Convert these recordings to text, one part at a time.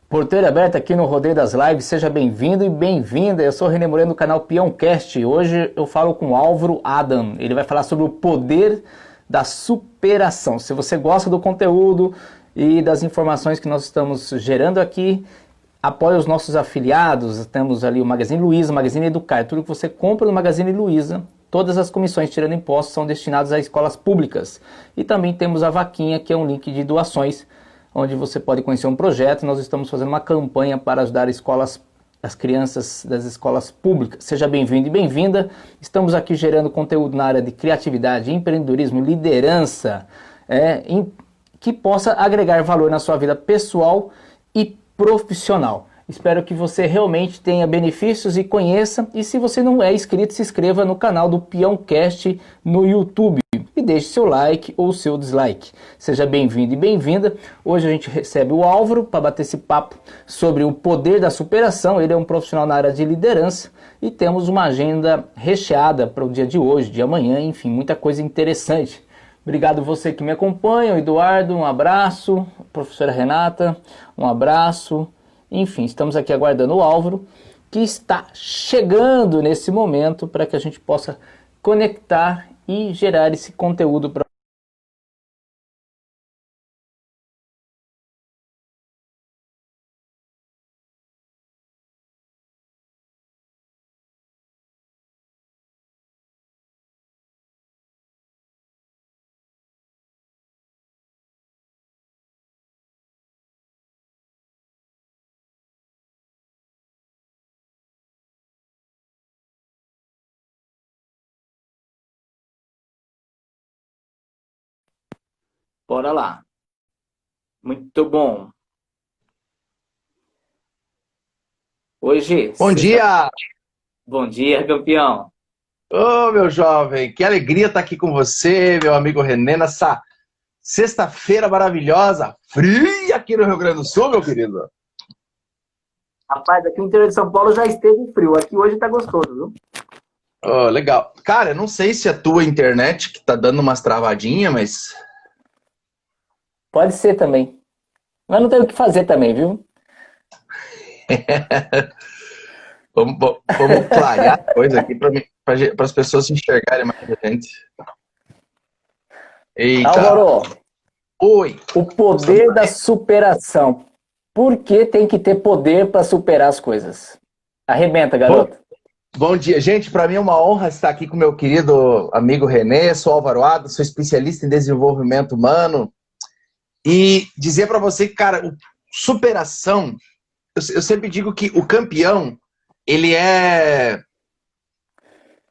Porteira aberta aqui no Rodeio das Lives, seja bem-vindo e bem-vinda. Eu sou o René Moreno do canal Peãocast. Hoje eu falo com o Álvaro Adam. Ele vai falar sobre o poder da superação. Se você gosta do conteúdo e das informações que nós estamos gerando aqui, apoie os nossos afiliados. Temos ali o Magazine Luiza, o Magazine Educar. Tudo que você compra no Magazine Luiza, todas as comissões tirando impostos são destinadas a escolas públicas. E também temos a Vaquinha, que é um link de doações, onde você pode conhecer um projeto. Nós estamos fazendo uma campanha para ajudar as crianças das escolas públicas. Seja bem-vindo e bem-vinda. Estamos aqui gerando conteúdo na área de criatividade, empreendedorismo, liderança, que possa agregar valor na sua vida pessoal e profissional. Espero que você realmente tenha benefícios e conheça. E se você não é inscrito, se inscreva no canal do Peãocast no YouTube. E deixe seu like ou seu dislike. Seja bem-vindo e bem-vinda. Hoje a gente recebe o Álvaro para bater esse papo sobre o poder da superação. Ele é um profissional na área de liderança e temos uma agenda recheada para o dia de hoje, de amanhã, enfim, muita coisa interessante. Obrigado você que me acompanha, o Eduardo, um abraço, a professora Renata, um abraço. Enfim, estamos aqui aguardando o Álvaro, que está chegando nesse momento para que a gente possa conectar e gerar esse conteúdo para... Bora lá. Muito bom. Hoje, Bom dia! bom dia, campeão. Ô, meu jovem, que alegria estar aqui com você, meu amigo René, nessa sexta-feira maravilhosa, fria aqui no Rio Grande do Sul, meu querido. Rapaz, aqui no interior de São Paulo já esteve frio. Aqui hoje tá gostoso, viu? Ô, legal. Cara, eu não sei se a tua internet que tá dando umas travadinhas, mas... Pode ser também. Mas não tem o que fazer também, viu? Vamos clarear a coisa aqui para as pessoas se enxergarem mais a gente. Eita! Álvaro, Oi! o poder da superação. Por que tem que ter poder para superar as coisas? Arrebenta, Bom, garoto. bom dia, gente. Para mim é uma honra estar aqui com meu querido amigo René. Sou Álvaro Ada, sou especialista em desenvolvimento humano. E dizer para você que, cara, superação, eu sempre digo que o campeão, ele é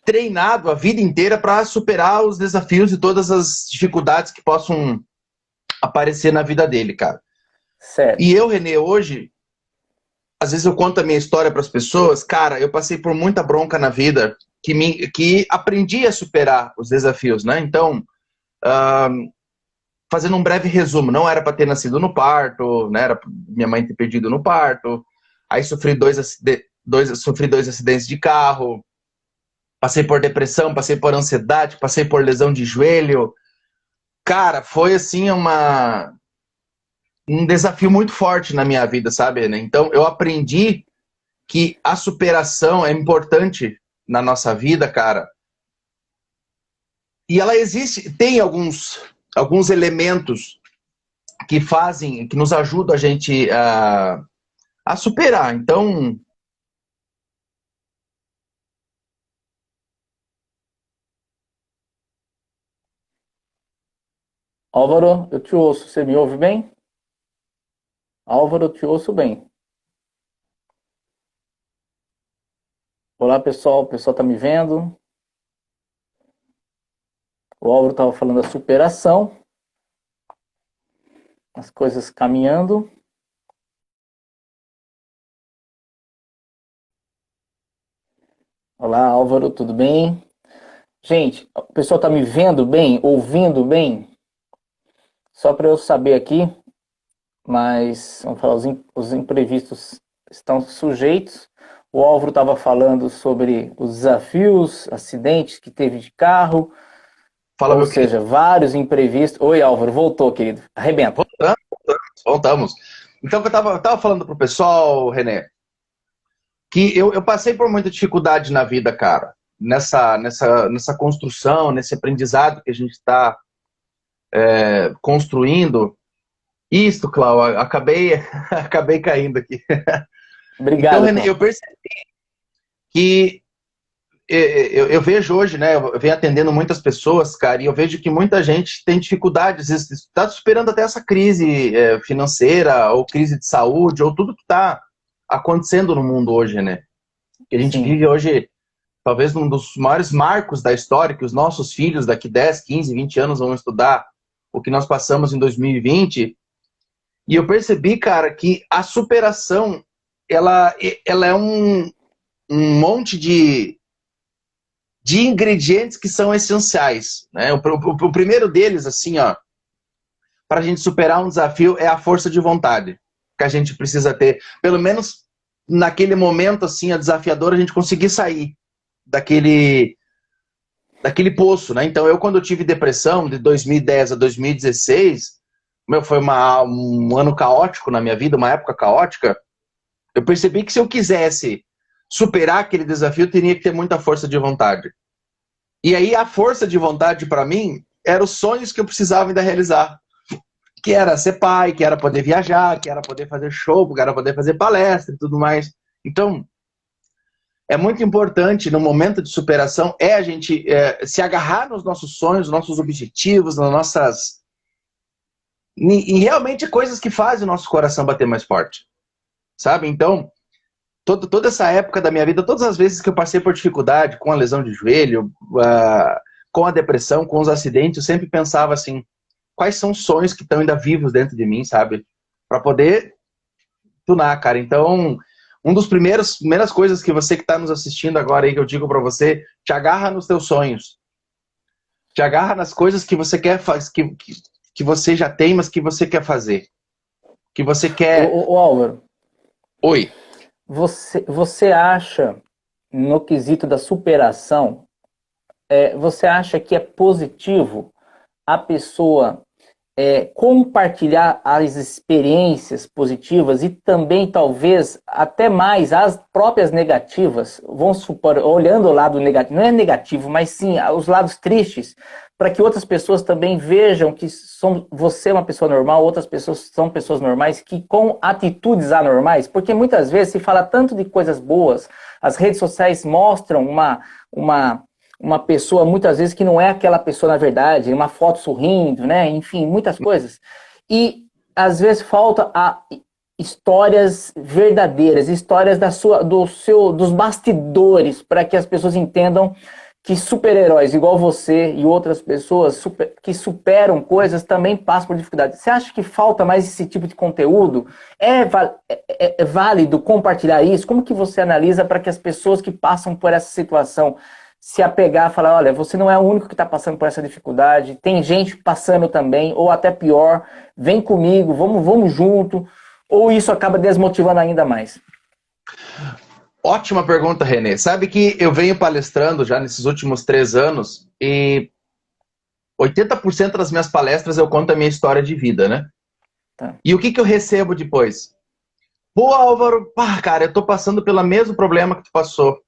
treinado a vida inteira para superar os desafios e todas as dificuldades que possam aparecer na vida dele, cara. Certo. E eu, Renê, hoje, às vezes eu conto a minha história para as pessoas, cara, eu passei por muita bronca na vida que aprendi a superar os desafios, né? Então, fazendo um breve resumo, não era para ter nascido no parto, né? Era pra minha mãe ter perdido no parto. Aí sofri sofri dois acidentes de carro, passei por depressão, passei por ansiedade, passei por lesão de joelho. Cara, foi assim um desafio muito forte na minha vida, sabe, né? Então eu aprendi que a superação é importante na nossa vida, cara. E ela existe, tem alguns elementos que fazem, que nos ajudam a gente a superar. Então, Álvaro, eu te ouço. Você me ouve bem? Álvaro, eu te ouço bem. Olá, pessoal. O pessoal tá me vendo? O Álvaro estava falando da superação. As coisas caminhando. Olá, Álvaro, tudo bem? Gente, o pessoal tá me vendo bem? Ouvindo bem? Só para eu saber aqui, mas vamos falar, os imprevistos estão sujeitos. O Álvaro estava falando sobre os desafios, acidentes que teve de carro, fala, ou meu querido. seja, vários imprevistos. Oi, Álvaro, voltou, querido. Arrebenta. Voltamos. Então, eu tava falando pro pessoal, René, que eu passei por muita dificuldade na vida, cara. Nessa construção, nesse aprendizado que a gente está construindo. Isso, Clau, acabei caindo aqui. Então, Obrigado, René, Cláudio. eu percebi que eu vejo hoje, né? Eu venho atendendo muitas pessoas, cara, e eu vejo que muita gente tem dificuldades, está superando até essa crise financeira, ou crise de saúde, ou tudo que está acontecendo no mundo hoje, né? Que a gente Sim, vive hoje, talvez um dos maiores marcos da história, que os nossos filhos daqui 10, 15, 20 anos vão estudar o que nós passamos em 2020. E eu percebi, cara, que a superação, ela é um monte de ingredientes que são essenciais, né? O primeiro deles, assim, ó, para a gente superar um desafio é a força de vontade que a gente precisa ter. Pelo menos naquele momento, assim, desafiador, a gente conseguir sair daquele poço, né? Então, quando eu tive depressão, de 2010 a 2016, foi um ano caótico na minha vida, uma época caótica. Eu percebi que se eu quisesse superar aquele desafio, eu teria que ter muita força de vontade. E aí a força de vontade para mim eram os sonhos que eu precisava ainda realizar. Que era ser pai, que era poder viajar, que era poder fazer show, que era poder fazer palestra e tudo mais. Então, é muito importante no momento de superação a gente se agarrar nos nossos sonhos, nos nossos objetivos, nas nossas... em realmente coisas que fazem o nosso coração bater mais forte. Sabe? Então, toda essa época da minha vida, todas as vezes que eu passei por dificuldade, com a lesão de joelho, com a depressão, com os acidentes, eu sempre pensava assim, quais são os sonhos que estão ainda vivos dentro de mim, sabe? Para poder tunar, cara. Então, primeiras coisas que você que está nos assistindo agora aí, que eu digo para você, te agarra nos teus sonhos. Te agarra nas coisas que você quer fazer, que você já tem, mas que você quer fazer. Que você quer... Ô, Álvaro, Oi. você acha, no quesito da superação, você acha que é positivo a pessoa compartilhar as experiências positivas e também, talvez, até mais as próprias negativas, vamos supor, olhando o lado negativo, não é negativo, mas sim os lados tristes, para que outras pessoas também vejam que você é uma pessoa normal, outras pessoas são pessoas normais, que com atitudes anormais, porque muitas vezes se fala tanto de coisas boas, as redes sociais mostram uma pessoa, muitas vezes, que não é aquela pessoa na verdade, uma foto sorrindo, né? Enfim, muitas coisas. E, às vezes, falta histórias verdadeiras, histórias dos bastidores, para que as pessoas entendam que super-heróis, igual você e outras pessoas que superam coisas, também passam por dificuldades. Você acha que falta mais esse tipo de conteúdo? É válido compartilhar isso? Como que você analisa para que as pessoas que passam por essa situação se apegar e falar, olha, você não é o único que está passando por essa dificuldade, tem gente passando também, ou até pior, vem comigo, vamos junto, ou isso acaba desmotivando ainda mais? Ótima pergunta, Renê. Sabe que eu venho palestrando já nesses últimos 3 anos e 80% das minhas palestras eu conto a minha história de vida, né? Tá. E o que eu recebo depois? Pô, Álvaro, cara, eu tô passando pelo mesmo problema que tu passou.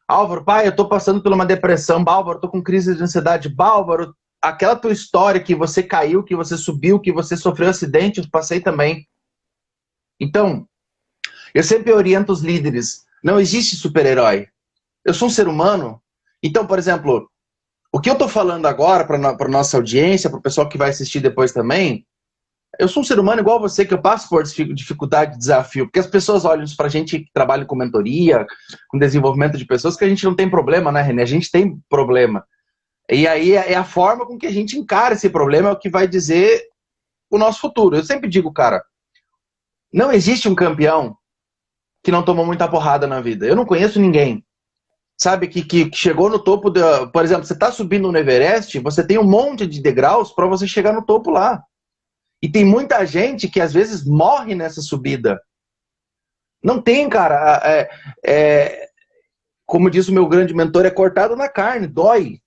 Álvaro, pai, eu tô passando por uma depressão. Álvaro, tô com crise de ansiedade. Álvaro, aquela tua história que você caiu, que você subiu, que você sofreu acidente, eu passei também. Então, eu sempre oriento os líderes. Não existe super-herói. Eu sou um ser humano. Então, por exemplo, o que eu tô falando agora para nossa audiência, para o pessoal que vai assistir depois também, eu sou um ser humano igual você, que eu passo por dificuldade, desafio, porque as pessoas olham isso pra gente que trabalha com mentoria, com desenvolvimento de pessoas, que a gente não tem problema, né, René? A gente tem problema. E aí é a forma com que a gente encara esse problema é o que vai dizer o nosso futuro. Eu sempre digo, cara, não existe um campeão que não tomou muita porrada na vida. Eu não conheço ninguém, sabe, que chegou no topo da... Por exemplo, você tá subindo no Everest, você tem um monte de degraus para você chegar no topo lá. E tem muita gente que às vezes morre nessa subida. Não tem, cara. Como diz o meu grande mentor, é cortado na carne, dói.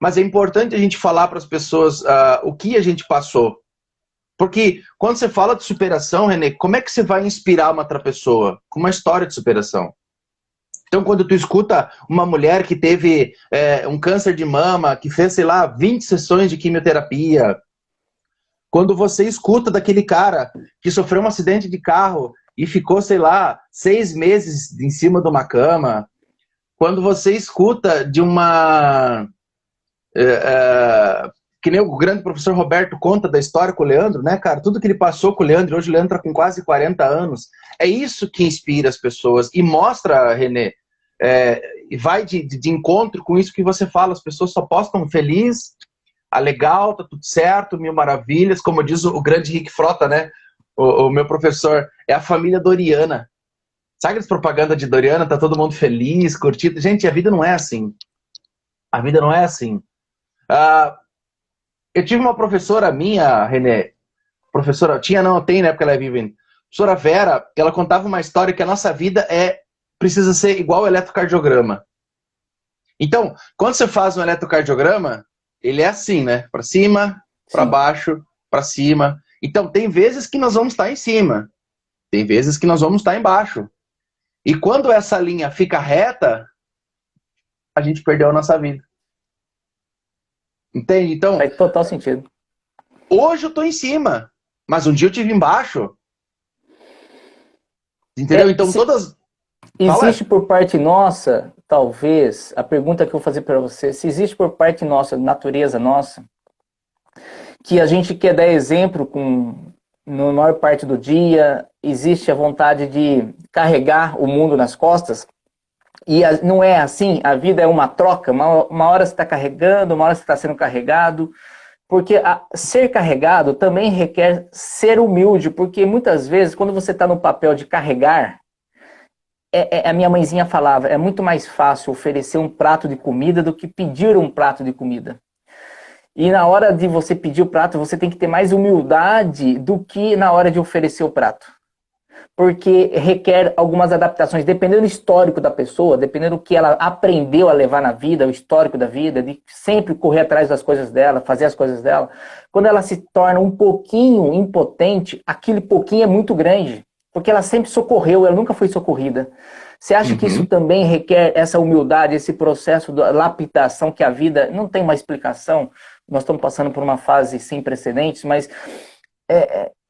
Mas é importante a gente falar para as pessoas o que a gente passou. Porque quando você fala de superação, Renê, como é que você vai inspirar uma outra pessoa? Com uma história de superação. Então, quando tu escuta uma mulher que teve um câncer de mama, que fez, sei lá, 20 sessões de quimioterapia, quando você escuta daquele cara que sofreu um acidente de carro e ficou, sei lá, 6 meses em cima de uma cama, quando você escuta de uma... que nem o grande professor Roberto conta da história com o Leandro, né, cara? Tudo que ele passou com o Leandro, hoje o Leandro tá com quase 40 anos. É isso que inspira as pessoas e mostra, Renê, e vai de encontro com isso que você fala. As pessoas só postam feliz, legal, tá tudo certo, mil maravilhas. Como diz o grande Rick Frota, né? O meu professor, é a família Doriana. Sabe as propagandas de Doriana? Tá todo mundo feliz, curtido. Gente, a vida não é assim. A vida não é assim. Eu tive uma professora minha, Renê, professora, tinha não, tem, né, porque ela é viva ainda. Professora Vera, ela contava uma história que a nossa vida precisa ser igual ao eletrocardiograma. Então, quando você faz um eletrocardiograma, ele é assim, né? Para cima, para baixo, para cima. Então, tem vezes que nós vamos estar em cima, tem vezes que nós vamos estar embaixo. E quando essa linha fica reta, a gente perdeu a nossa vida. Entende? Então, faz total sentido. Hoje eu tô em cima, mas um dia eu tive embaixo. Entendeu? Então todas... Existe por parte nossa, talvez, a pergunta que eu vou fazer para você, se existe por parte nossa, natureza nossa, que a gente quer dar exemplo na maior parte do dia, existe a vontade de carregar o mundo nas costas, e não é assim, a vida é uma troca, uma hora você está carregando, uma hora você está sendo carregado, porque ser carregado também requer ser humilde, porque muitas vezes, quando você está no papel de carregar, a minha mãezinha falava, é muito mais fácil oferecer um prato de comida do que pedir um prato de comida. E na hora de você pedir o prato, você tem que ter mais humildade do que na hora de oferecer o prato. Porque requer algumas adaptações, dependendo do histórico da pessoa, dependendo do que ela aprendeu a levar na vida, o histórico da vida, de sempre correr atrás das coisas dela, fazer as coisas dela. Quando ela se torna um pouquinho impotente, aquele pouquinho é muito grande, porque ela sempre socorreu, ela nunca foi socorrida. Você acha que isso também requer essa humildade, esse processo da lapidação, que a vida não tem uma explicação? Nós estamos passando por uma fase sem precedentes, mas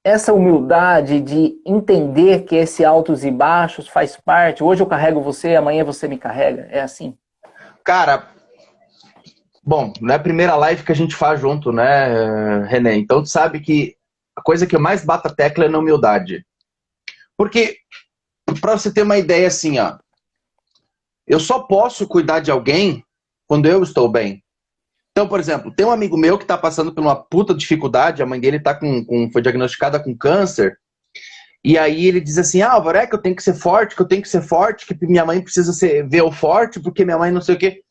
essa humildade de entender que esse altos e baixos faz parte. Hoje eu carrego você, amanhã você me carrega. É assim? Cara, bom, não é a primeira live que a gente faz junto, né, René? Então tu sabe que a coisa que eu mais bato a tecla é na humildade. Porque, pra você ter uma ideia assim, ó, eu só posso cuidar de alguém quando eu estou bem. Então, por exemplo, tem um amigo meu que está passando por uma puta dificuldade, a mãe dele foi diagnosticada com câncer, e aí ele diz assim, Álvaro, que eu tenho que ser forte, que minha mãe precisa ver o forte, porque minha mãe não sei o quê.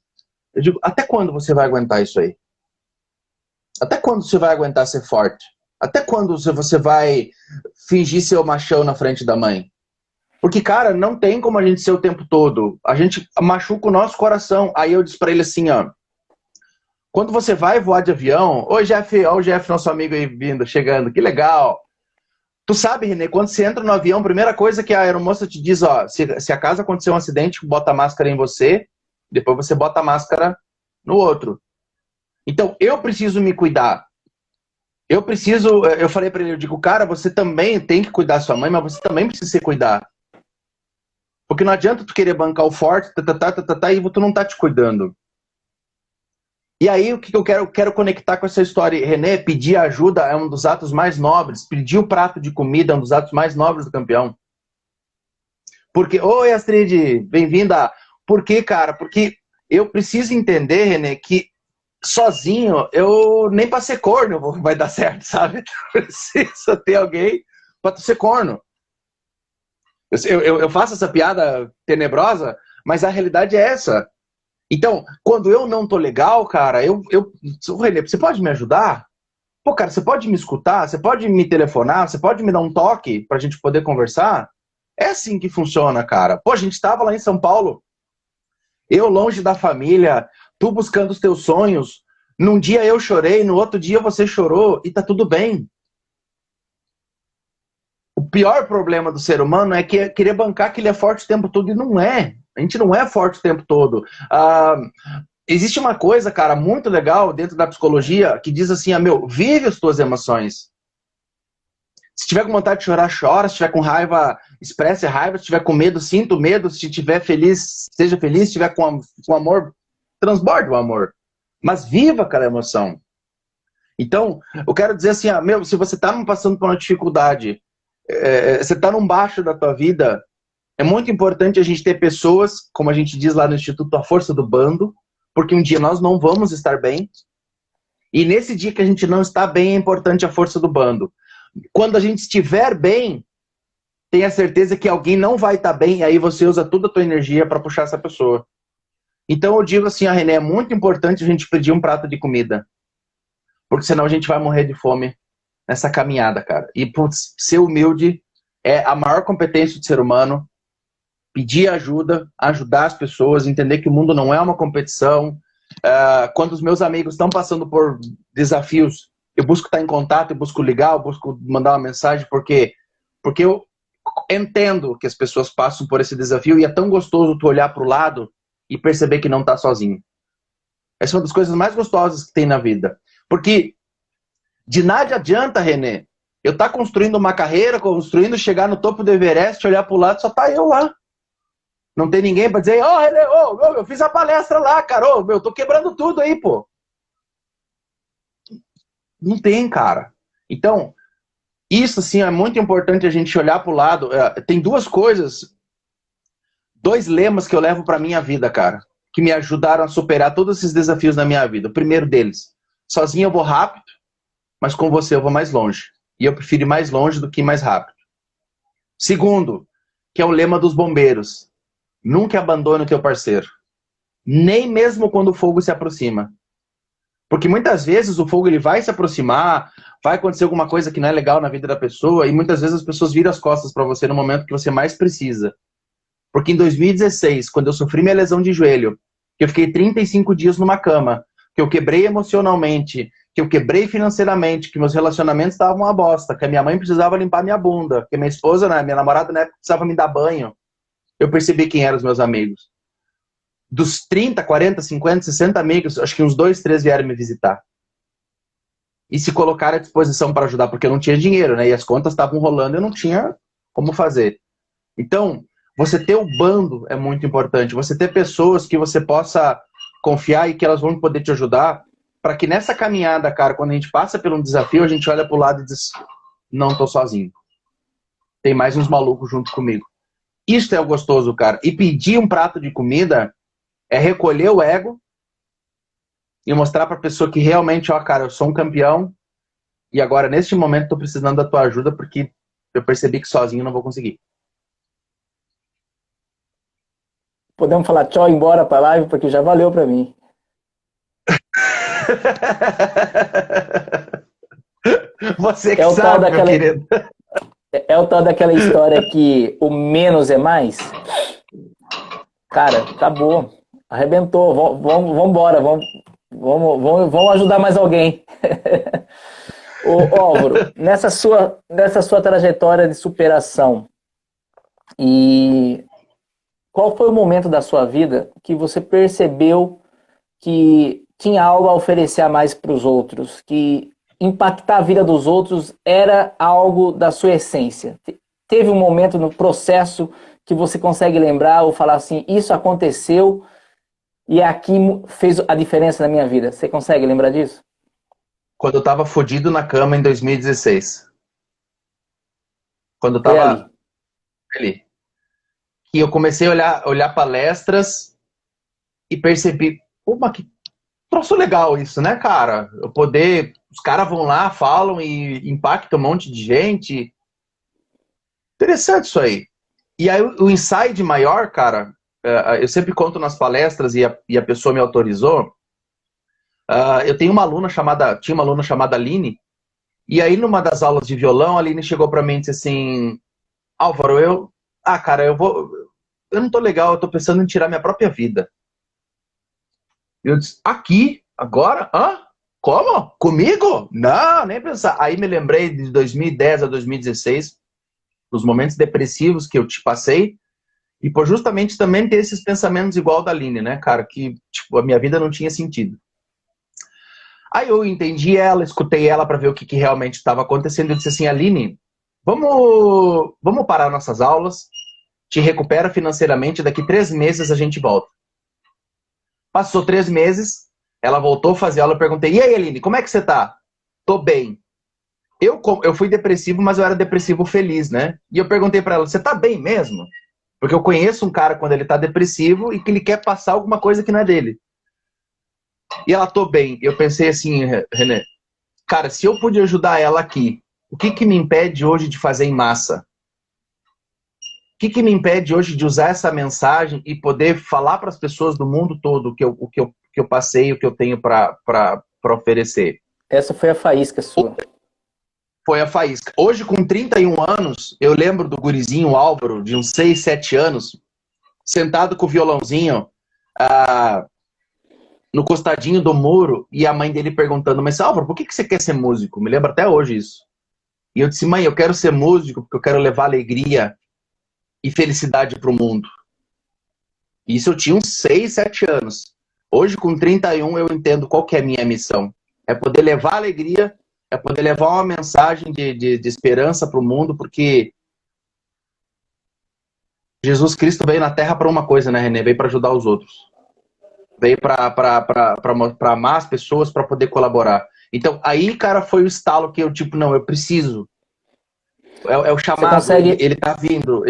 Eu digo, até quando você vai aguentar isso aí? Até quando você vai aguentar ser forte? Até quando você vai fingir ser o machão na frente da mãe? Porque, cara, não tem como a gente ser o tempo todo. A gente machuca o nosso coração. Aí eu disse pra ele assim, ó, quando você vai voar de avião... Oi, Jeff, ó o Jeff, nosso amigo aí vindo, chegando, que legal. Tu sabe, Renê, quando você entra no avião, a primeira coisa que a aeromoça te diz, ó, se acaso acontecer um acidente, bota a máscara em você, depois você bota a máscara no outro. Então, eu preciso me cuidar. Eu falei pra ele, eu digo, cara, você também tem que cuidar da sua mãe, mas você também precisa se cuidar. Porque não adianta tu querer bancar o forte, e tu não tá te cuidando. E aí, o que eu quero conectar com essa história? René, pedir ajuda é um dos atos mais nobres. Pedir o prato de comida é um dos atos mais nobres do campeão. Porque, oi Astrid, bem-vinda. Por quê, cara? Porque eu preciso entender, René, que sozinho, eu nem pra ser corno vai dar certo, sabe? Precisa ter alguém pra tu ser corno. Eu faço essa piada tenebrosa, mas a realidade é essa. Então, quando eu não tô legal, cara, Renê, você pode me ajudar? Pô, cara, você pode me escutar? Você pode me telefonar? Você pode me dar um toque pra gente poder conversar? É assim que funciona, cara. Pô, a gente tava lá em São Paulo, eu longe da família, tu buscando os teus sonhos. Num dia eu chorei, no outro dia você chorou e tá tudo bem. pior problema do ser humano é que querer bancar que ele é forte o tempo todo, e não é. A gente não é forte o tempo todo. Existe uma coisa, cara, muito legal dentro da psicologia que diz assim, vive as tuas emoções. Se tiver com vontade de chorar, chora. Se tiver com raiva, expresse raiva. Se tiver com medo, sinta o medo. Se tiver feliz, seja feliz. Se tiver com amor, transborde o amor. Mas viva aquela emoção. Então, eu quero dizer assim, se você está passando por uma dificuldade, você está num baixo da tua vida, é muito importante a gente ter pessoas, como a gente diz lá no Instituto, a força do bando, porque um dia nós não vamos estar bem. E nesse dia que a gente não está bem, é importante a força do bando. Quando a gente estiver bem, tenha certeza que alguém não vai estar bem, e aí você usa toda a tua energia para puxar essa pessoa. Então eu digo assim, René, é muito importante a gente pedir um prato de comida. Porque senão a gente vai morrer de fome nessa caminhada, cara. E, putz, ser humilde é a maior competência do ser humano. Pedir ajuda, ajudar as pessoas, entender que o mundo não é uma competição. Quando os meus amigos estão passando por desafios, eu busco estar em contato, eu busco ligar, eu busco mandar uma mensagem, porque eu entendo que as pessoas passam por esse desafio e é tão gostoso tu olhar para o lado e perceber que não está sozinho. Essa é uma das coisas mais gostosas que tem na vida. Porque de nada adianta, René, eu estar construindo uma carreira, construindo, chegar no topo do Everest, olhar para o lado, só tá eu lá. Não tem ninguém para dizer, René, eu fiz a palestra lá, cara, eu tô quebrando tudo aí, pô. Não tem, cara. Então, isso, assim, é muito importante a gente olhar para o lado. Tem duas coisas, dois lemas que eu levo para minha vida, cara, que me ajudaram a superar todos esses desafios na minha vida. O primeiro deles, sozinho eu vou rápido, mas com você eu vou mais longe. E eu prefiro ir mais longe do que ir mais rápido. Segundo, que é o lema dos bombeiros. Nunca abandone o teu parceiro. Nem mesmo quando o fogo se aproxima. Porque muitas vezes o fogo ele vai se aproximar, vai acontecer alguma coisa que não é legal na vida da pessoa, e muitas vezes as pessoas viram as costas para você no momento que você mais precisa. Porque em 2016, quando eu sofri minha lesão de joelho, que eu fiquei 35 dias numa cama, que eu quebrei emocionalmente, que eu quebrei financeiramente, que meus relacionamentos estavam uma bosta, que a minha mãe precisava limpar minha bunda, que minha esposa, né, minha namorada na época precisava me dar banho, eu percebi quem eram os meus amigos. Dos 30, 40, 50, 60 amigos, acho que uns 2, 3 vieram me visitar. E se colocaram à disposição para ajudar, porque eu não tinha dinheiro, né? E as contas estavam rolando e eu não tinha como fazer. Então, você ter o bando é muito importante. Você ter pessoas que você possa confiar e que elas vão poder te ajudar, para que nessa caminhada, cara, quando a gente passa por um desafio, a gente olha pro lado e diz, não tô sozinho. Tem mais uns malucos junto comigo. Isso é o gostoso, cara. E pedir um prato de comida é recolher o ego e mostrar pra pessoa que realmente, cara, eu sou um campeão e agora, neste momento, tô precisando da tua ajuda porque eu percebi que sozinho eu não vou conseguir. Podemos falar tchau, embora pra live, porque já valeu pra mim. Você que sabe, meu querido. É o tal daquela história que o menos é mais? Cara, acabou. Arrebentou. Vamos embora. Vamos ajudar mais alguém. Ô Álvaro, nessa sua trajetória de superação, e qual foi o momento da sua vida que você percebeu que tinha algo a oferecer a mais para os outros, que impactar a vida dos outros era algo da sua essência? Teve um momento no processo que você consegue lembrar ou falar assim, isso aconteceu e aqui fez a diferença na minha vida? Você consegue lembrar disso? Quando eu tava fodido na cama em 2016. Quando eu tava ali. E eu comecei a olhar palestras e percebi, pô, mas que troço legal isso, né, cara? Eu poder... Os caras vão lá, falam e impactam um monte de gente. Interessante isso aí. E aí o insight maior, cara, eu sempre conto nas palestras e a pessoa me autorizou. Eu tinha uma aluna chamada Aline, e aí numa das aulas de violão, a Aline chegou pra mim e disse assim, Álvaro, cara, eu não tô legal, eu tô pensando em tirar minha própria vida. Eu disse, aqui? Agora? Hã? Como? Comigo? Não, nem pensar. Aí me lembrei de 2010 a 2016, dos momentos depressivos que eu te passei, e por justamente também ter esses pensamentos igual da Aline, né, cara, que tipo, a minha vida não tinha sentido. Aí eu entendi ela, escutei ela para ver o que realmente estava acontecendo. Eu disse assim, Aline, vamos parar nossas aulas, te recupera financeiramente, daqui 3 meses a gente volta. Passou 3 meses, ela voltou a fazer aula, eu perguntei, e aí, Aline, como é que você tá? Tô bem. Eu fui depressivo, mas eu era depressivo feliz, né? E eu perguntei para ela, você tá bem mesmo? Porque eu conheço um cara quando ele tá depressivo e que ele quer passar alguma coisa que não é dele. E ela, tô bem. Eu pensei assim, René, cara, se eu pude ajudar ela aqui, o que me impede hoje de fazer em massa? O que me impede hoje de usar essa mensagem e poder falar para as pessoas do mundo todo o que eu passei, o que eu tenho para oferecer? Essa foi a faísca sua. Foi a faísca. Hoje, com 31 anos, eu lembro do gurizinho Álvaro, de uns 6, 7 anos, sentado com o violãozinho no costadinho do muro, e a mãe dele perguntando, mas Álvaro, por que você quer ser músico? Me lembro até hoje isso. E eu disse, mãe, eu quero ser músico porque eu quero levar alegria e felicidade para o mundo. Isso eu tinha uns 6, 7 anos. Hoje, com 31, eu entendo qual que é a minha missão. É poder levar alegria, é poder levar uma mensagem de esperança para o mundo, porque Jesus Cristo veio na Terra para uma coisa, né, René? Veio para ajudar os outros. Veio para amar as pessoas, para poder colaborar. Então, aí, cara, foi o estalo que eu, tipo, não, eu preciso. É o chamado, ele tá vindo.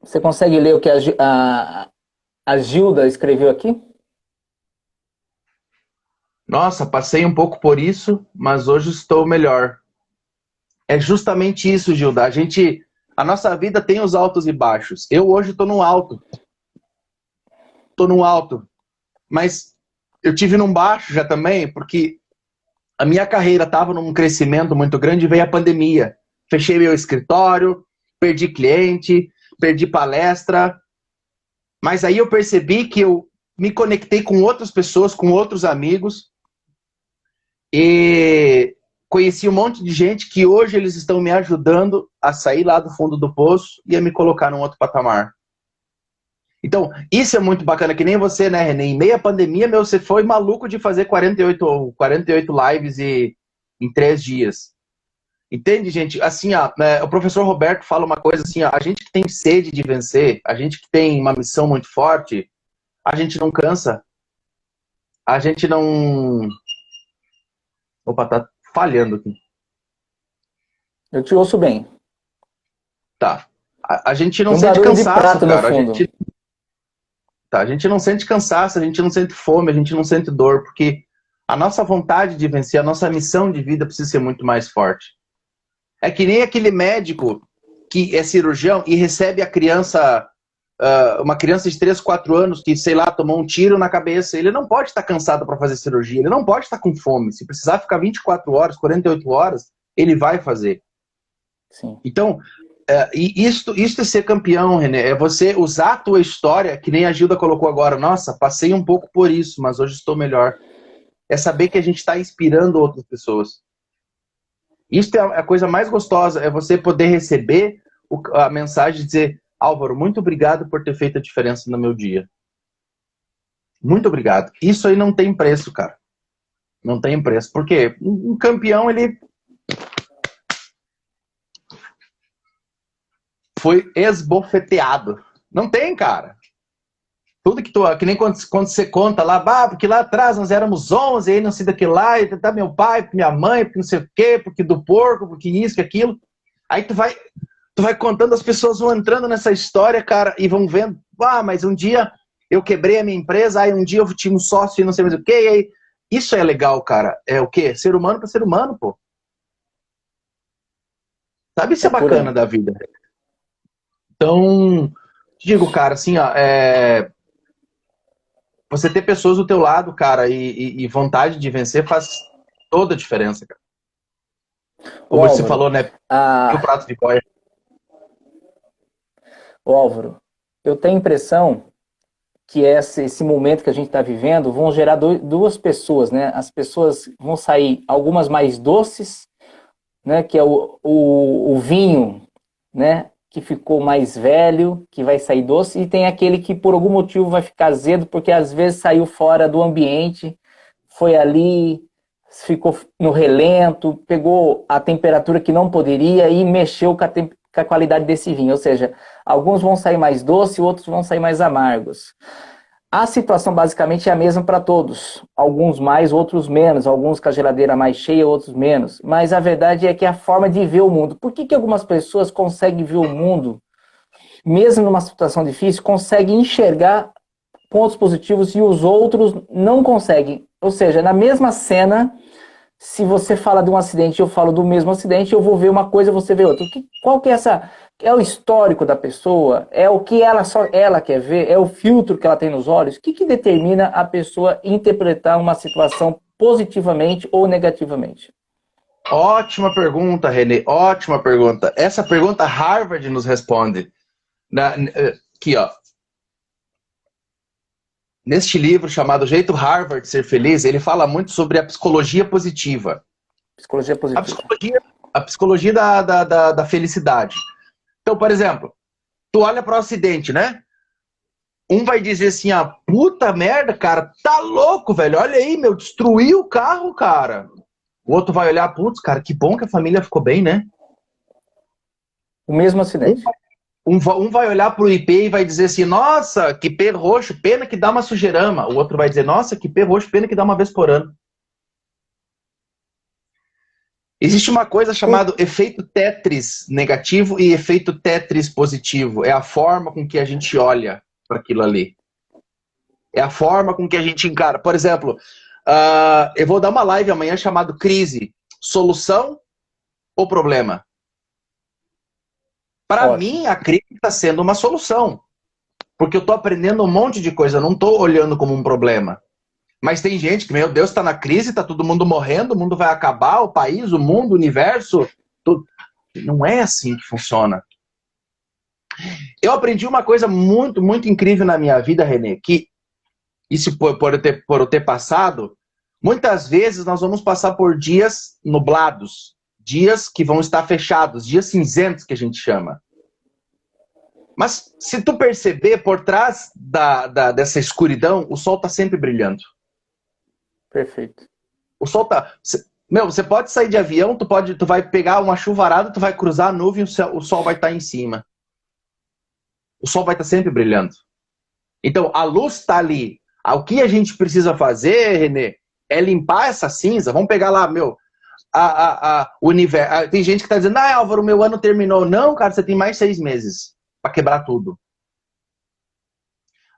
Você consegue ler o que a Gilda escreveu aqui? Nossa, passei um pouco por isso, mas hoje estou melhor. É justamente isso, Gilda. A nossa vida tem os altos e baixos. Eu hoje estou no alto. Estou no alto. Mas eu tive num baixo já também, porque a minha carreira estava num crescimento muito grande e veio a pandemia. Fechei meu escritório, perdi cliente, perdi palestra. Mas aí eu percebi que eu me conectei com outras pessoas, com outros amigos, e conheci um monte de gente que hoje eles estão me ajudando a sair lá do fundo do poço e a me colocar num outro patamar. Então, isso é muito bacana, que nem você, né, René? Em meia pandemia, você foi maluco de fazer 48 lives em 3 dias. Entende, gente? Assim, ó, o professor Roberto fala uma coisa assim, ó, a gente que tem sede de vencer, a gente que tem uma missão muito forte, a gente não cansa. A gente não... Opa, tá falhando aqui. Eu te ouço bem. Tá. A gente não Um sente barulho de cansaço, prato no cara. fundo. A gente não sente cansaço, a gente não sente fome, a gente não sente dor, porque a nossa vontade de vencer, a nossa missão de vida precisa ser muito mais forte. É que nem aquele médico que é cirurgião e recebe a criança, uma criança de 3, 4 anos que, sei lá, tomou um tiro na cabeça. Ele não pode estar cansado para fazer cirurgia, ele não pode estar com fome. Se precisar ficar 24 horas, 48 horas, ele vai fazer. Sim. Então, e isto é ser campeão, René. É você usar a tua história, que nem a Gilda colocou agora. Nossa, passei um pouco por isso, mas hoje estou melhor. É saber que a gente está inspirando outras pessoas. Isso é a coisa mais gostosa, é você poder receber a mensagem de dizer, Álvaro, muito obrigado por ter feito a diferença no meu dia. Muito obrigado. Isso aí não tem preço, cara. Não tem preço. Porque um campeão, ele foi esbofeteado. Não tem, cara. Tudo que nem quando você conta lá, porque lá atrás nós éramos 11, aí não sei daquilo lá, e tá meu pai, minha mãe, porque não sei o quê, porque do porco, porque isso, que aquilo. Aí tu vai contando, as pessoas vão entrando nessa história, cara, e vão vendo, mas um dia eu quebrei a minha empresa, aí um dia eu tinha um sócio e não sei mais o quê, e aí... Isso é legal, cara. É o quê? Ser humano pra ser humano, pô. Sabe, isso é bacana da vida. Então, digo, cara, assim, ó, você ter pessoas do teu lado, cara, e vontade de vencer faz toda a diferença, cara. Como você falou, né? E o prato de boia. Ô, Álvaro, eu tenho a impressão que esse momento que a gente está vivendo vão gerar duas pessoas, né? As pessoas vão sair, algumas mais doces, né? Que é o vinho né? Que ficou mais velho, que vai sair doce, e tem aquele que por algum motivo vai ficar azedo, porque às vezes saiu fora do ambiente, foi ali, ficou no relento, pegou a temperatura que não poderia e mexeu com com a qualidade desse vinho. Ou seja, alguns vão sair mais doces, outros vão sair mais amargos. A situação basicamente é a mesma para todos. Alguns mais, outros menos. Alguns com a geladeira mais cheia, outros menos. Mas a verdade é que é a forma de ver o mundo. Por que algumas pessoas conseguem ver o mundo, mesmo numa situação difícil, conseguem enxergar pontos positivos e os outros não conseguem? Ou seja, na mesma cena, se você fala de um acidente e eu falo do mesmo acidente, eu vou ver uma coisa e você vê outra. Qual que é essa... É o histórico da pessoa? É o que ela quer ver? É o filtro que ela tem nos olhos? O que determina a pessoa interpretar uma situação positivamente ou negativamente? Ótima pergunta, Renê. Ótima pergunta. Essa pergunta Harvard nos responde. Aqui, ó. Neste livro chamado Jeito Harvard de Ser Feliz, ele fala muito sobre a psicologia positiva. Psicologia positiva. A psicologia da felicidade. Então, por exemplo, tu olha para o acidente, né? Um vai dizer assim, ah, puta merda, cara, tá louco, velho. Olha aí, meu, destruiu o carro, cara. O outro vai olhar, putz, cara, que bom que a família ficou bem, né? O mesmo acidente. Um vai olhar pro IP e vai dizer assim, nossa, que pé roxo, pena que dá uma sujeirama. O outro vai dizer, nossa, que pé roxo, pena que dá uma vez por ano. Existe uma coisa chamada efeito Tetris negativo e efeito Tetris positivo. É a forma com que a gente olha para aquilo ali. É a forma com que a gente encara. Por exemplo, eu vou dar uma live amanhã chamada Crise. Solução ou problema? Para mim, a crise está sendo uma solução. Porque eu estou aprendendo um monte de coisa. Eu não estou olhando como um problema. Mas tem gente que, meu Deus, está na crise, está todo mundo morrendo, o mundo vai acabar, o país, o mundo, o universo. Tudo. Não é assim que funciona. Eu aprendi uma coisa muito, muito incrível na minha vida, Renê, que isso por eu ter passado, muitas vezes nós vamos passar por dias nublados, dias que vão estar fechados, dias cinzentos que a gente chama. Mas se tu perceber, por trás dessa escuridão, o sol está sempre brilhando. Perfeito. O sol tá... Meu, você pode sair de avião, tu vai pegar uma chuvarada, tu vai cruzar a nuvem, o sol vai estar em cima. O sol vai estar sempre brilhando. Então, a luz está ali. O que a gente precisa fazer, Renê, é limpar essa cinza. Vamos pegar lá, meu, o universo. Tem gente que está dizendo, ah, Álvaro, meu ano terminou. Não, cara, você tem mais 6 meses para quebrar tudo.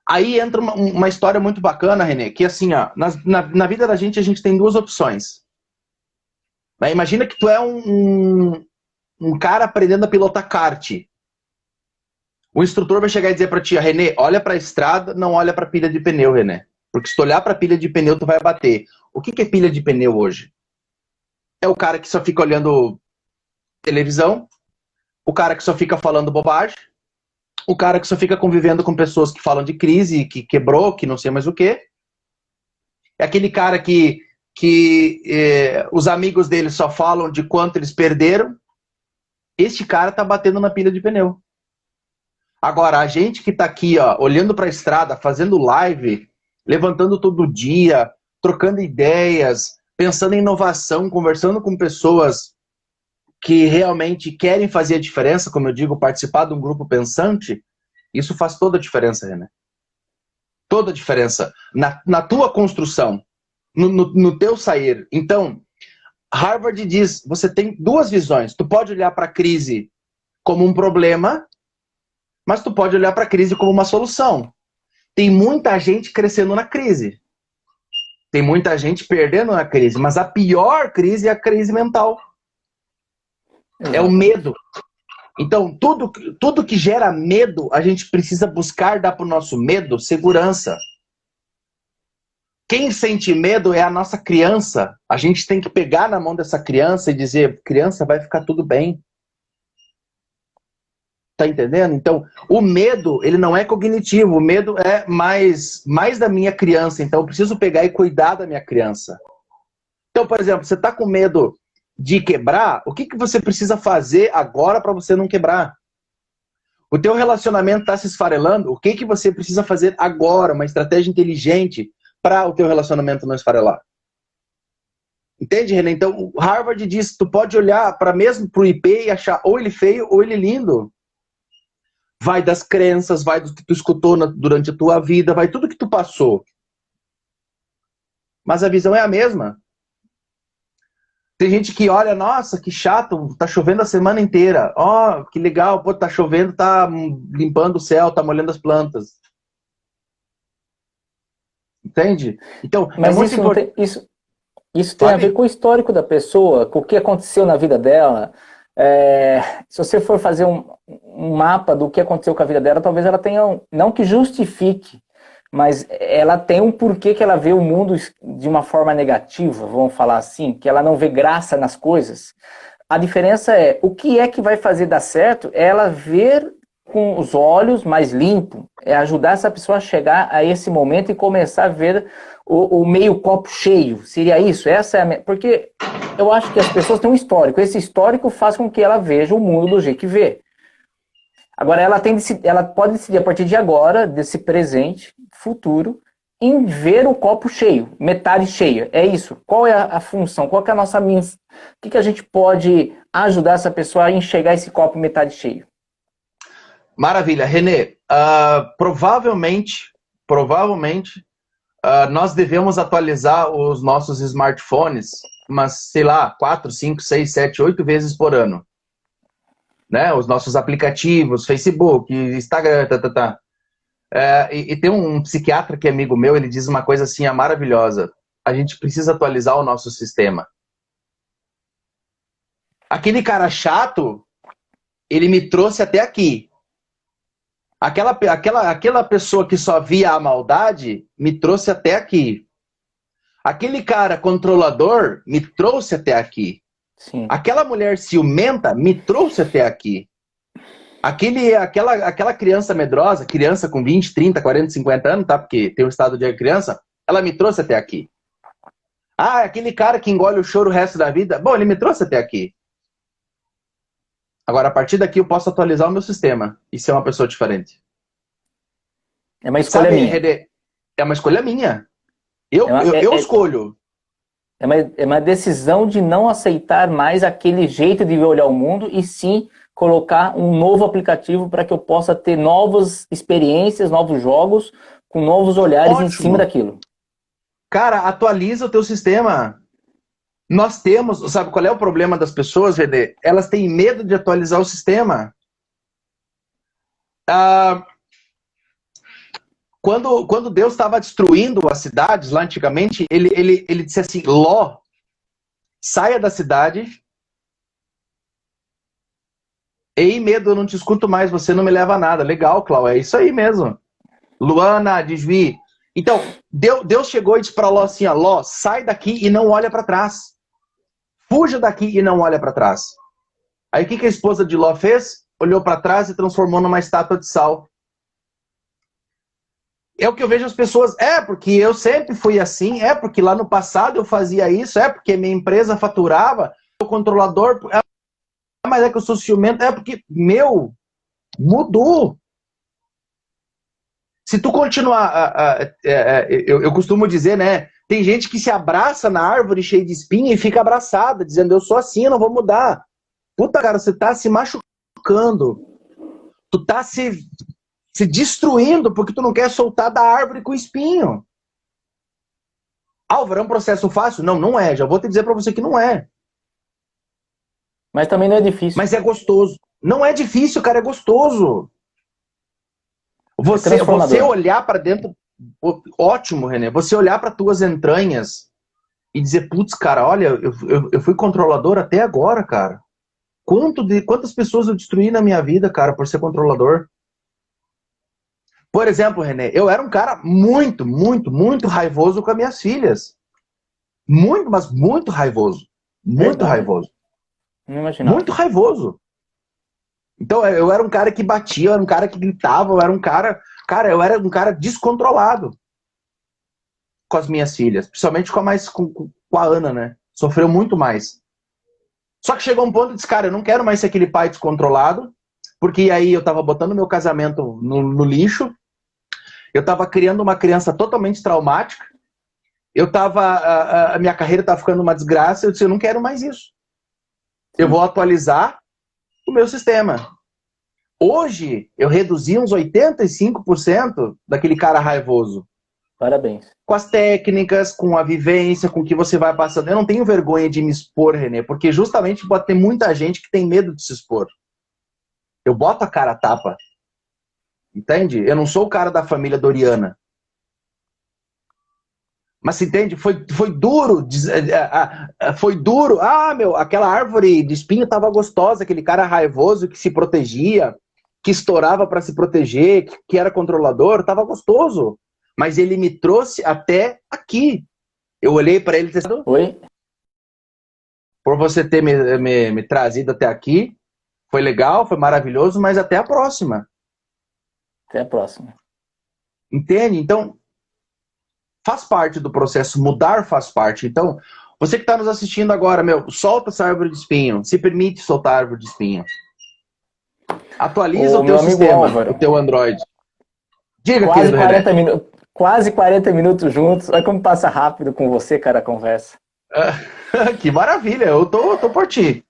Aí entra uma história muito bacana, Renê, que assim, ó, na vida da gente a gente tem 2 opções. Imagina que tu é um cara aprendendo a pilotar kart. O instrutor vai chegar e dizer pra ti, Renê, olha pra estrada, não olha pra pilha de pneu, Renê. Porque se tu olhar pra pilha de pneu, tu vai bater. O que é pilha de pneu hoje? É o cara que só fica olhando televisão, o cara que só fica falando bobagem, o cara que só fica convivendo com pessoas que falam de crise, que quebrou, que não sei mais o quê. É aquele cara que os amigos dele só falam de quanto eles perderam. Este cara tá batendo na pilha de pneu. Agora, a gente que tá aqui, ó, olhando para a estrada, fazendo live, levantando todo dia, trocando ideias, pensando em inovação, conversando com pessoas que realmente querem fazer a diferença, como eu digo, participar de um grupo pensante, isso faz toda a diferença, René. Toda a diferença na tua construção, no teu sair. Então, Harvard diz, você tem 2 visões. Tu pode olhar para a crise como um problema, mas tu pode olhar para a crise como uma solução. Tem muita gente crescendo na crise. Tem muita gente perdendo na crise, mas a pior crise é a crise mental. É o medo. Então, tudo que gera medo, a gente precisa buscar dar para o nosso medo segurança. Quem sente medo é a nossa criança. A gente tem que pegar na mão dessa criança e dizer, criança, vai ficar tudo bem. Tá entendendo? Então, o medo, ele não é cognitivo. O medo é mais da minha criança. Então, eu preciso pegar e cuidar da minha criança. Então, por exemplo, você tá com medo de quebrar, o que você precisa fazer agora para você não quebrar? O teu relacionamento está se esfarelando, o que você precisa fazer agora, uma estratégia inteligente para o teu relacionamento não esfarelar? Entende, René? Então, o Harvard diz, tu pode olhar para mesmo pro IP e achar ou ele feio ou ele lindo. Vai das crenças, vai do que tu escutou durante a tua vida, vai tudo que tu passou. Mas a visão é a mesma. Tem gente que olha, nossa, que chato, tá chovendo a semana inteira. Ó, que legal, pô, tá chovendo, tá limpando o céu, tá molhando as plantas. Você Então, Mas é muito importante. Isso tem a ver com o histórico da pessoa, com o que aconteceu na vida dela. Se você for fazer um mapa do que aconteceu com a vida dela, talvez ela tenha, não que justifique, mas ela tem um porquê que ela vê o mundo de uma forma negativa, vamos falar assim, que ela não vê graça nas coisas. A diferença é, o que é que vai fazer dar certo é ela ver com os olhos mais limpos, é ajudar essa pessoa a chegar a esse momento e começar a ver o meio copo cheio. Seria isso? Porque eu acho que as pessoas têm um histórico. Esse histórico faz com que ela veja o mundo do jeito que vê. Agora, ela pode decidir a partir de agora, desse presente, futuro, em ver o copo cheio, metade cheia. É isso. Qual é a função? Qual que é a nossa missão? O que a gente pode ajudar essa pessoa a enxergar esse copo metade cheio? Maravilha. René, provavelmente, nós devemos atualizar os nossos smartphones, mas, sei lá, 4, 5, 6, 7, 8 vezes por ano. Né? Os nossos aplicativos, Facebook, Instagram, e tem um psiquiatra que é amigo meu, ele diz uma coisa assim, maravilhosa. A gente precisa atualizar o nosso sistema. Aquele cara chato, ele me trouxe até aqui. Aquela pessoa que só via a maldade, me trouxe até aqui. Aquele cara controlador, me trouxe até aqui. Sim. Aquela mulher ciumenta, me trouxe até aqui. Aquela criança medrosa, criança com 20, 30, 40, 50 anos, tá? Porque tem o estado de criança, ela me trouxe até aqui. Aquele cara que engole o choro o resto da vida, bom, ele me trouxe até aqui. Agora, a partir daqui, eu posso atualizar o meu sistema e ser uma pessoa diferente. É uma escolha minha. É uma escolha minha. Eu escolho. É uma decisão de não aceitar mais aquele jeito de olhar o mundo e sim colocar um novo aplicativo para que eu possa ter novas experiências, novos jogos, com novos olhares em cima daquilo. Cara, atualiza o teu sistema. Nós temos, sabe qual é o problema das pessoas, René? Elas têm medo de atualizar o sistema. Quando Deus estava destruindo as cidades lá antigamente, ele disse assim, Ló, saia da cidade. Ei, medo, eu não te escuto mais, você não me leva a nada. Legal, Clau, é isso aí mesmo. Luana, desvie. Então, Deus chegou e disse para Ló assim, Ló, sai daqui e não olha para trás. Fuja daqui e não olha para trás. Aí o que a esposa de Ló fez? Olhou para trás e transformou numa estátua de sal. É o que eu vejo as pessoas, porque eu sempre fui assim, porque lá no passado eu fazia isso, porque minha empresa faturava, o controlador, mas é que eu sou ciumento, porque, mudou. Se tu continuar, eu costumo dizer, né, tem gente que se abraça na árvore cheia de espinha e fica abraçada, dizendo, eu sou assim, eu não vou mudar. Puta, cara, você tá se machucando. Tu tá se destruindo porque tu não quer soltar da árvore com espinho. Álvaro, é um processo fácil? Não, não é. Já vou te dizer pra você que não é. Mas também não é difícil. Mas é gostoso. Não é difícil, cara, é gostoso. Você olhar pra dentro... Ótimo, René. Você olhar pra tuas entranhas e dizer, putz, cara, olha, eu fui controlador até agora, cara. Quantas pessoas eu destruí na minha vida, cara, por ser controlador? Por exemplo, René, eu era um cara muito, muito, muito raivoso com as minhas filhas. Muito, mas muito raivoso. Muito raivoso. Não imaginava. Muito raivoso. Então, eu era um cara que batia, eu era um cara que gritava, eu era um cara descontrolado com as minhas filhas. Principalmente com a Ana, né? Sofreu muito mais. Só que chegou um ponto e disse, cara, eu não quero mais ser aquele pai descontrolado, porque aí eu estava botando meu casamento no lixo, eu estava criando uma criança totalmente traumática, a minha carreira estava ficando uma desgraça, eu disse, eu não quero mais isso. Eu vou atualizar o meu sistema. Hoje, eu reduzi uns 85% daquele cara raivoso. Parabéns. Com as técnicas, com a vivência, com o que você vai passando. Eu não tenho vergonha de me expor, Renê, porque justamente pode ter muita gente que tem medo de se expor. Eu boto a cara a tapa. Entende? Eu não sou o cara da família Doriana. Mas entende? Foi duro. Foi duro. Ah, meu, aquela árvore de espinho estava gostosa, aquele cara raivoso que se protegia, que estourava para se proteger, que era controlador, estava gostoso. Mas ele me trouxe até aqui. Eu olhei para ele e disse, Oi? por você ter me trazido até aqui, foi legal, foi maravilhoso, mas até a próxima. Até a próxima. Entende? Então, faz parte do processo, mudar faz parte. Então, você que está nos assistindo agora, meu, solta essa árvore de espinho, se permite soltar a árvore de espinho. Atualiza o teu sistema, Álvaro, o teu Android. Diga, quase querido 40 minutos, quase 40 minutos juntos. Olha como passa rápido com você, cara, a conversa. Que maravilha, eu tô por ti.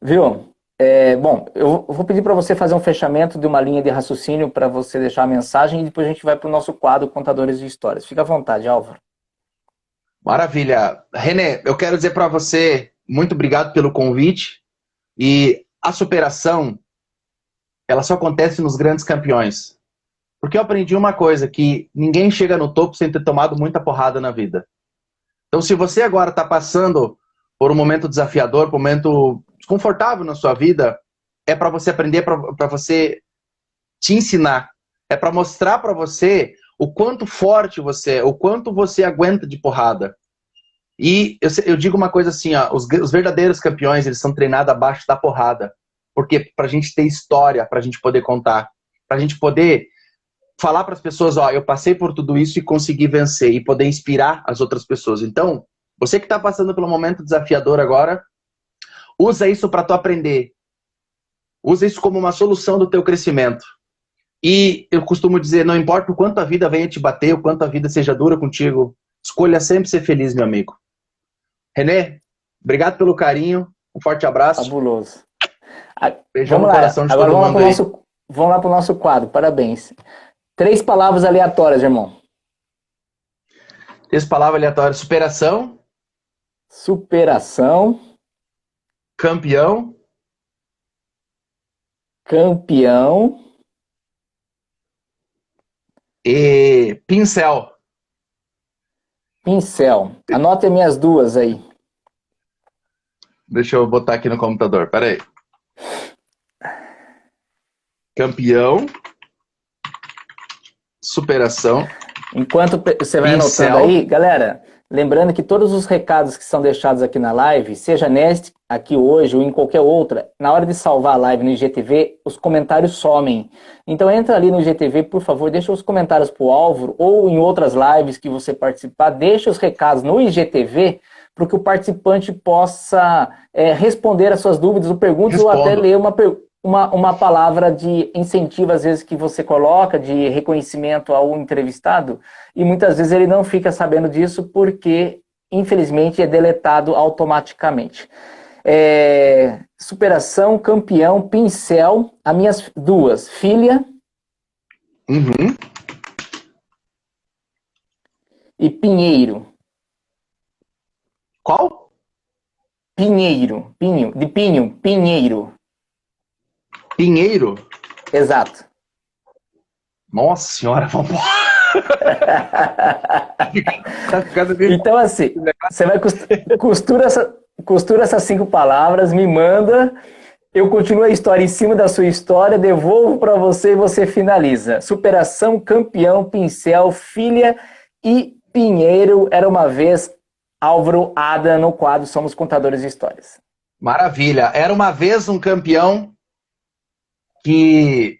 Viu? Bom, eu vou pedir para você fazer um fechamento de uma linha de raciocínio para você deixar a mensagem e depois a gente vai para o nosso quadro Contadores de Histórias. Fica à vontade, Álvaro. Maravilha. Renê, eu quero dizer para você, muito obrigado pelo convite. E a superação, ela só acontece nos grandes campeões. Porque eu aprendi uma coisa, que ninguém chega no topo sem ter tomado muita porrada na vida. Então, se você agora está passando por um momento desafiador, por um momento desconfortável na sua vida, é para você aprender, para você te ensinar. É para mostrar para você o quanto forte você é, o quanto você aguenta de porrada. E eu digo uma coisa assim, ó, os verdadeiros campeões, eles são treinados abaixo da porrada. Porque pra gente ter história, pra gente poder contar, pra gente poder falar para as pessoas, ó, eu passei por tudo isso e consegui vencer, e poder inspirar as outras pessoas. Então, você que está passando pelo momento desafiador agora, usa isso para tu aprender. Usa isso como uma solução do teu crescimento. E eu costumo dizer, não importa o quanto a vida venha te bater, o quanto a vida seja dura contigo, escolha sempre ser feliz, meu amigo. Renê, obrigado pelo carinho, um forte abraço. Fabuloso. Beijão no coração de agora todo mundo aí. Vamos lá para o nosso quadro, parabéns. 3 palavras aleatórias, irmão. 3 palavras aleatórias. Superação. Superação. Campeão. Campeão. E pincel. Pincel. Anote as minhas duas aí. Deixa eu botar aqui no computador, peraí. Campeão. Superação. Enquanto você vai pincel. anotando aí, galera, lembrando que todos os recados que são deixados aqui na live, seja neste, aqui hoje ou em qualquer outra, na hora de salvar a live no IGTV, os comentários somem. Então entra ali no IGTV, por favor, deixa os comentários pro Álvaro ou em outras lives que você participar, deixa os recados no IGTV para que o participante possa responder as suas dúvidas ou perguntas ou até ler uma palavra de incentivo, às vezes, que você coloca, de reconhecimento ao entrevistado, e muitas vezes ele não fica sabendo disso porque, infelizmente, é deletado automaticamente. Superação, campeão, pincel, as minhas duas, filha e pinheiro. Qual? Pinheiro, pinheiro. Pinheiro? Exato. Nossa senhora, vamos Então, assim, você vai costura essas 5 palavras, me manda, eu continuo a história em cima da sua história, devolvo para você e você finaliza. Superação, campeão, pincel, filha e pinheiro. Era uma vez Álvaro Adam no quadro Somos Contadores de Histórias. Maravilha. Era uma vez um campeão que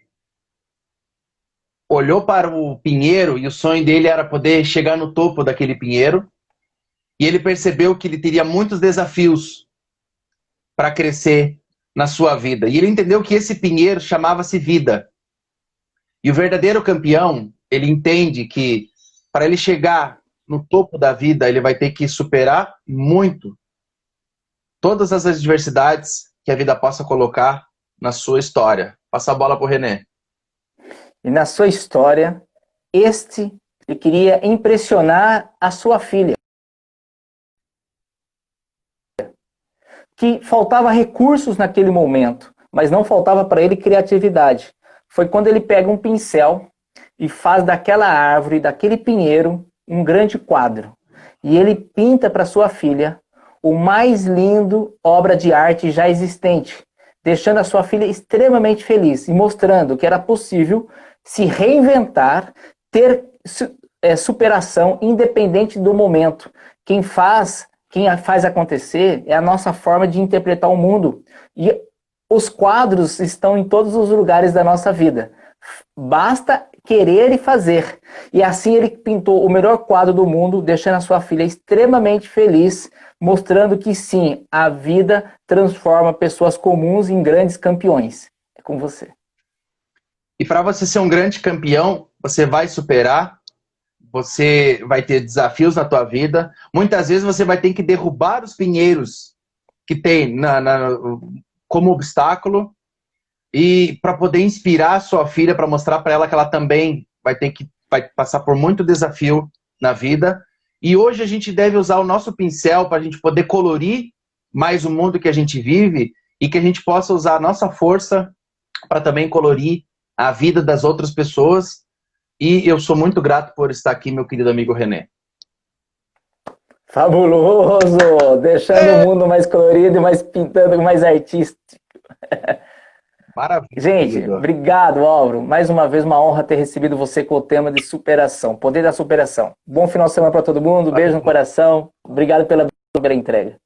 olhou para o pinheiro e o sonho dele era poder chegar no topo daquele pinheiro. E ele percebeu que ele teria muitos desafios para crescer na sua vida. E ele entendeu que esse pinheiro chamava-se vida. E o verdadeiro campeão, ele entende que para ele chegar no topo da vida, ele vai ter que superar muito todas as adversidades que a vida possa colocar na sua história. Passa a bola para o René. E na sua história, ele queria impressionar a sua filha. Que faltava recursos naquele momento, mas não faltava para ele criatividade. Foi quando ele pega um pincel e faz daquela árvore, daquele pinheiro, um grande quadro. E ele pinta para sua filha o mais lindo obra de arte já existente, deixando a sua filha extremamente feliz e mostrando que era possível se reinventar, ter superação independente do momento. Quem faz acontecer é a nossa forma de interpretar o mundo. E os quadros estão em todos os lugares da nossa vida. Basta querer e fazer. E assim ele pintou o melhor quadro do mundo, deixando a sua filha extremamente feliz, mostrando que sim, a vida transforma pessoas comuns em grandes campeões. É com você. E para você ser um grande campeão, você vai superar, você vai ter desafios na tua vida. Muitas vezes você vai ter que derrubar os pinheiros que tem como obstáculo, e para poder inspirar a sua filha, para mostrar para ela que ela também vai passar por muito desafio na vida. E hoje a gente deve usar o nosso pincel para a gente poder colorir mais o mundo que a gente vive, e que a gente possa usar a nossa força para também colorir a vida das outras pessoas. E eu sou muito grato por estar aqui, meu querido amigo René. Fabuloso! Deixando o mundo mais colorido e mais pintando, mais artístico. Maravilha. Gente, querido. Obrigado, Álvaro. Mais uma vez, uma honra ter recebido você com o tema de superação, poder da superação. Bom final de semana para todo mundo, beijo no coração. Obrigado pela entrega.